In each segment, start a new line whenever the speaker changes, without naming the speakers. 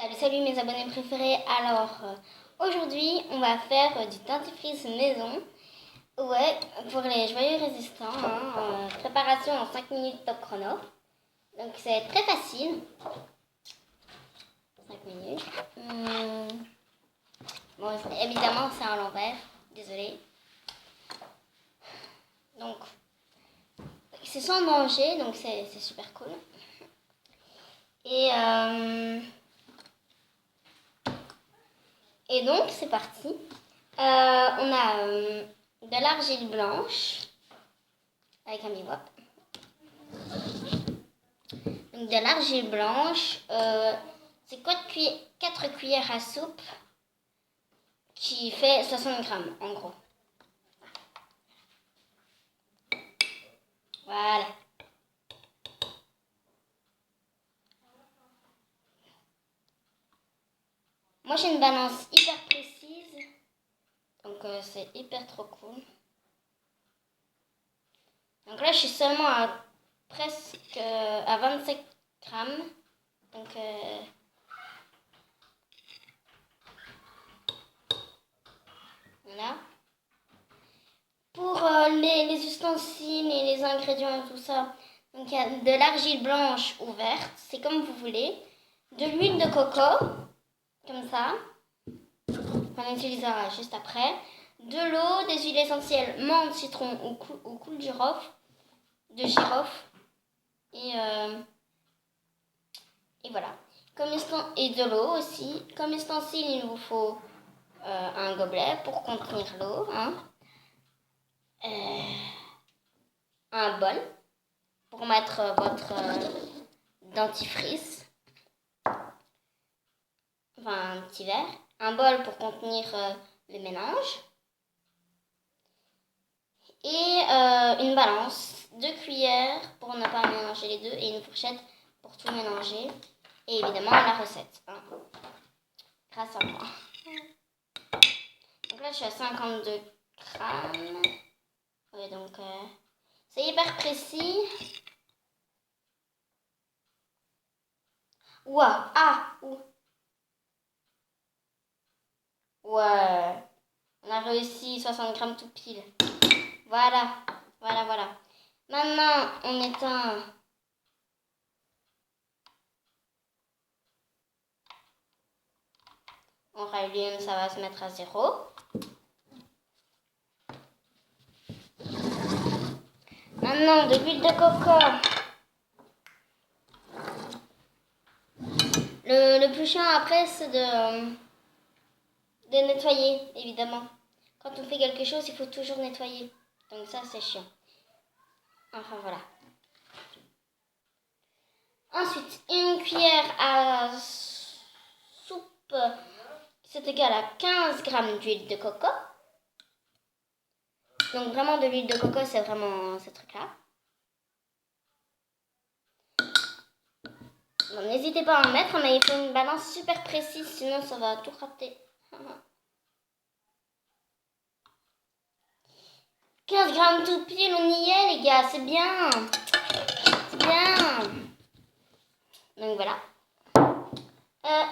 Salut mes abonnés préférés. Alors aujourd'hui on va faire du dentifrice maison. Ouais, pour les joyeux résistants. Préparation en 5 minutes top chrono. Donc c'est très facile. 5 minutes. Bon, évidemment c'est à l'envers. Désolée. Donc c'est sans danger, donc c'est super cool. Et donc, c'est parti. On a de l'argile blanche avec un bivouac. Donc, de l'argile blanche, c'est 4 cuillères à soupe qui fait 60 grammes en gros. Voilà. Moi, j'ai une balance hyper précise. Donc, c'est hyper trop cool. Donc là, je suis seulement à presque à 27 grammes. Donc, voilà. Pour les ustensiles et les ingrédients et tout ça, donc il y a de l'argile blanche ou verte, c'est comme vous voulez. De l'huile de coco, comme ça, qu'on utilisera juste après. De l'eau, des huiles essentielles, menthe, citron ou clou de girofle. Et voilà. Et de l'eau aussi. Comme ustensile, il vous faut un gobelet pour contenir l'eau. Un bol pour mettre votre dentifrice. Enfin, un petit verre. Un bol pour contenir le mélange. Et une balance, 2 cuillères pour ne pas mélanger les deux et une fourchette pour tout mélanger. Et évidemment la recette, grâce à moi. Donc là je suis à 52 grammes. Oui, donc c'est hyper précis. Ouah, ouais, on a réussi 60 grammes tout pile. Voilà. Maintenant, on éteint. On rallume, ça va se mettre à 0. Maintenant, de l'huile de coco. Le plus chiant après, c'est de nettoyer, évidemment. Quand on fait quelque chose, il faut toujours nettoyer. Donc ça, c'est chiant. Enfin, voilà. Ensuite, une cuillère à soupe, c'est égal à 15 grammes d'huile de coco. Donc vraiment, de l'huile de coco, c'est vraiment ce truc-là. Bon, n'hésitez pas à en mettre, mais il faut une balance super précise, sinon ça va tout rater. 15 grammes tout pile, on y est les gars, c'est bien. C'est bien. Donc voilà.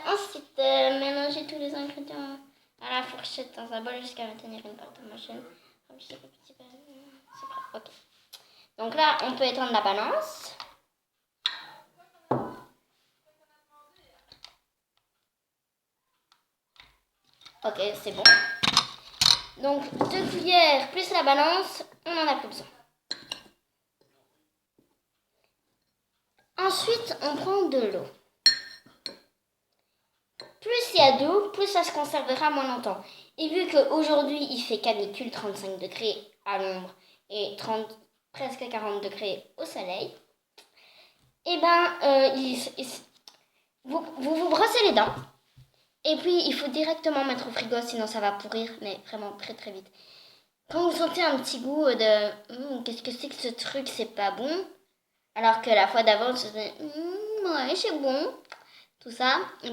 Ensuite, mélanger tous les ingrédients à la fourchette dans un bol jusqu'à maintenir une pâte homogène. C'est prêt. Ok. Donc là, on peut étendre la balance. Ok, c'est bon. Donc 2 cuillères plus la balance, on n'en a plus besoin. Ensuite, on prend de l'eau. Plus il y a d'eau, plus ça se conservera moins longtemps. Et vu qu'aujourd'hui, il fait canicule, 35 degrés à l'ombre et presque 40 degrés au soleil, et vous brossez les dents. Et puis, il faut directement mettre au frigo, sinon ça va pourrir, mais vraiment très très vite. Quand vous sentez un petit goût de qu'est-ce que c'est que ce truc, c'est pas bon, alors que la fois d'avant, c'était ouais, c'est bon, tout ça, il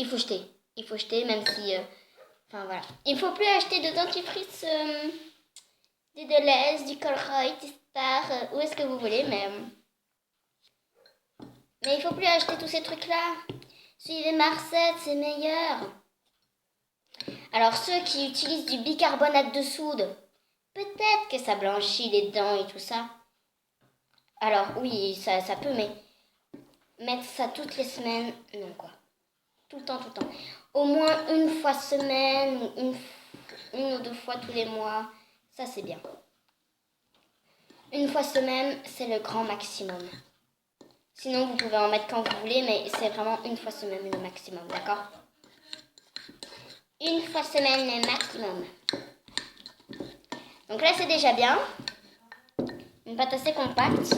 faut jeter. Il faut jeter, même si. Enfin voilà. Il faut plus acheter de dentifrice, du Deleuze, du Colruyt, du Star, où est-ce que vous voulez, mais. Mais il faut plus acheter tous ces trucs-là. Suivez ma recette, c'est meilleur. Alors ceux qui utilisent du bicarbonate de soude, peut-être que ça blanchit les dents et tout ça. Alors oui, ça peut, mais mettre ça toutes les semaines, non quoi. Tout le temps, tout le temps. Au moins une fois semaine, une ou deux fois tous les mois, ça c'est bien. Une fois semaine, c'est le grand maximum. Sinon, vous pouvez en mettre quand vous voulez, mais c'est vraiment une fois semaine le maximum, d'accord? Une fois semaine le maximum. Donc là, c'est déjà bien. Une pâte assez compacte.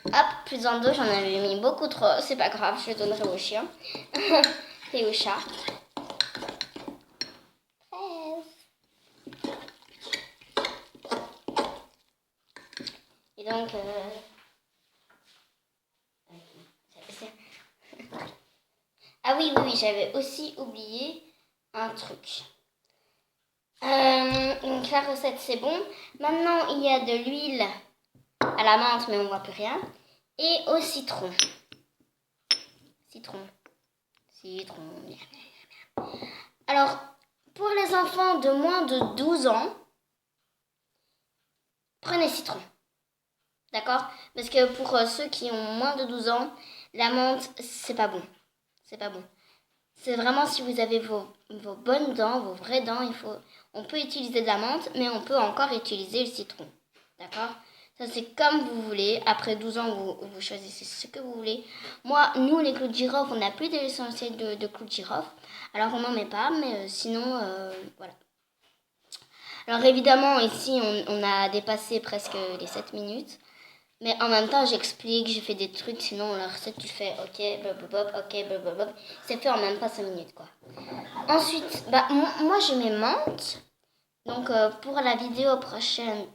Hop, plus en deux, j'en avais mis beaucoup trop. C'est pas grave, je le donnerai au chien. Et au chat. 13. Et donc... Ah oui, j'avais aussi oublié un truc. Donc la recette, c'est bon. Maintenant, il y a de l'huile à la menthe, mais on voit plus rien. Et au citron. Citron. Alors, pour les enfants de moins de 12 ans, prenez citron. D'accord? Parce que pour ceux qui ont moins de 12 ans, la menthe, c'est pas bon. C'est pas bon. C'est vraiment si vous avez vos bonnes dents, vos vraies dents, on peut utiliser de la menthe, mais on peut encore utiliser le citron. D'accord? Ça, c'est comme vous voulez. Après 12 ans, vous choisissez ce que vous voulez. Moi, nous, les clous de girofle, on n'a plus de l'essentiel de clous de girofle. Alors, on n'en met pas, mais sinon, voilà. Alors, évidemment, ici, on a dépassé presque les 7 minutes. Mais en même temps, j'explique, je fais des trucs, sinon la recette, tu fais ok, blablabla, ok, blablabla. C'est fait en même pas 5 minutes, quoi. Ensuite, moi, je mets menthe. Donc, pour la vidéo prochaine,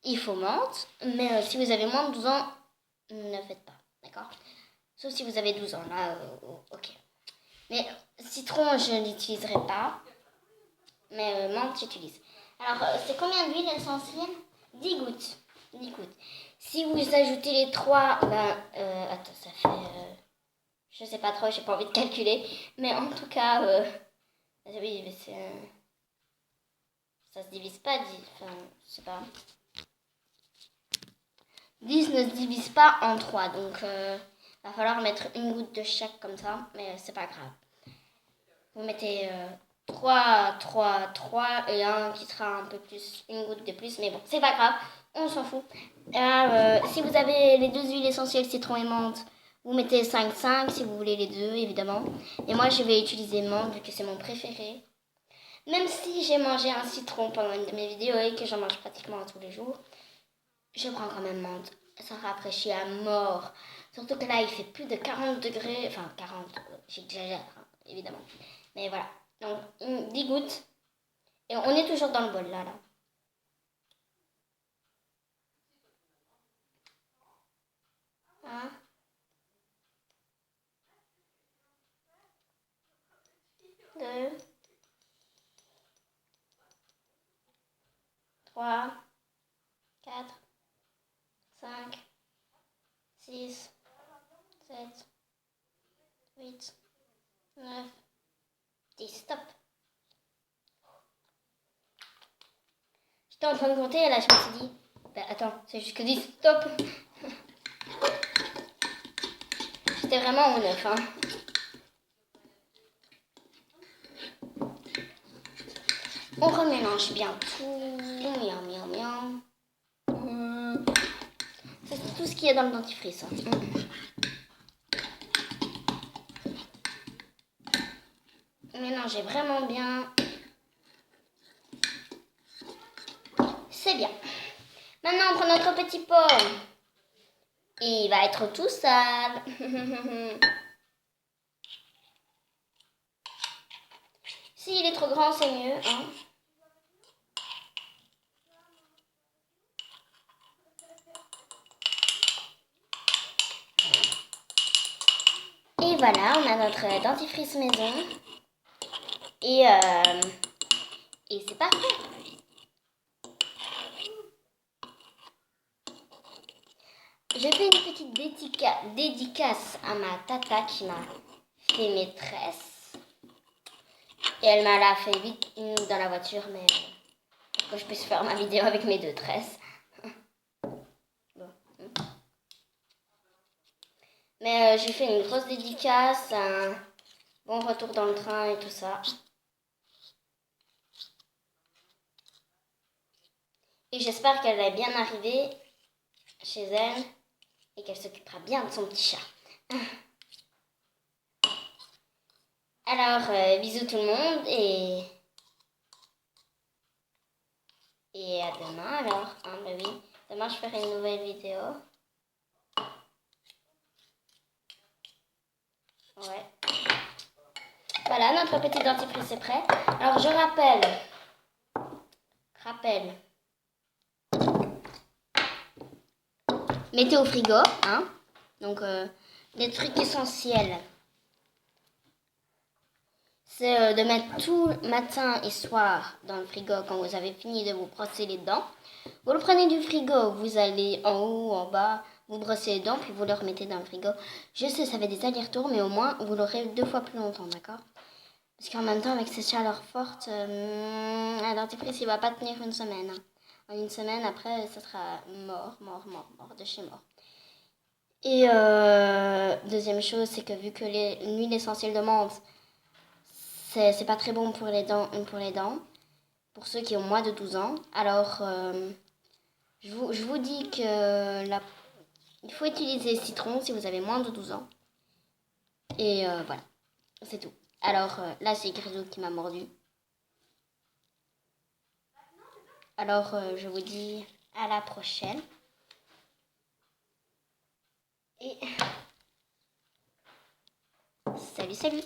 il faut menthe. Mais si vous avez moins de 12 ans, ne faites pas, d'accord? Sauf si vous avez 12 ans, là, ok. Mais citron, je n'utiliserai pas. Mais menthe, j'utilise. Alors, c'est combien d'huile essentielle? 10 gouttes. 10 gouttes. Si vous ajoutez les 3, attends, ça fait... je sais pas trop, j'ai pas envie de calculer. Mais en tout cas, oui, mais c'est... ça se divise pas, 10, enfin, je sais pas. 10 ne se divise pas en 3, donc va falloir mettre une goutte de chaque comme ça, mais c'est pas grave. Vous mettez 3 et un qui sera un peu plus, une goutte de plus, mais bon, c'est pas grave, on s'en fout. Si vous avez les deux huiles essentielles, citron et menthe, vous mettez 5 si vous voulez les deux, évidemment. Et moi, je vais utiliser menthe vu que c'est mon préféré. Même si j'ai mangé un citron pendant une de mes vidéos et que j'en mange pratiquement tous les jours, je prends quand même menthe. Ça rafraîchit à mort. Surtout que là, il fait plus de 40 degrés. Enfin, 40, j'exagère, hein, évidemment. Mais voilà. Donc, 10 gouttes. Et on est toujours dans le bol, là. 1, 2, 3, 4, 5, 6, 7, 8, 9, 10. Stop. J'étais en train de compter et là je me suis dit, attends, c'est juste que 10. Stop. J'étais vraiment au 9, hein. On remélange bien tout. Miam, miam, miam. C'est tout ce qu'il y a dans le dentifrice. Hein. Mélangez vraiment bien. C'est bien. Maintenant, on prend notre petit pot. Et il va être tout sale. S'il est trop grand, c'est mieux. Hein. Et voilà, on a notre dentifrice maison. Et c'est parfait. Je fais une petite dédicace à ma tata qui m'a fait mes tresses. Et elle m'a fait vite dans la voiture, mais pour que je puisse faire ma vidéo avec mes 2 tresses. Bon. Mais j'ai fait une grosse dédicace, un bon retour dans le train et tout ça. Et j'espère qu'elle va bien arriver chez elle et qu'elle s'occupera bien de son petit chat. Alors, bisous tout le monde et à demain alors. Hein, bah oui, demain je ferai une nouvelle vidéo. Ouais. Voilà, notre petit dentifrice est prêt. Alors je rappelle, mettez au frigo, hein. Donc les trucs essentiels, c'est de mettre tout matin et soir dans le frigo quand vous avez fini de vous brosser les dents. Vous le prenez du frigo, vous allez en haut, en bas, vous brossez les dents, puis vous le remettez dans le frigo. Je sais, ça fait des allers-retours, mais au moins vous l'aurez 2 fois plus longtemps, d'accord? Parce qu'en même temps, avec ces chaleurs fortes, un dentifrice, il va pas tenir une semaine. Hein. En une semaine, après, ça sera mort, de chez mort. Et deuxième chose, c'est que vu que l'huile essentielle de menthe, c'est pas très bon pour les dents, pour ceux qui ont moins de 12 ans. Alors, je vous dis que il faut utiliser citron si vous avez moins de 12 ans. Et voilà, c'est tout. Alors là, c'est Grisou qui m'a mordu. Alors, je vous dis à la prochaine. Et salut, salut!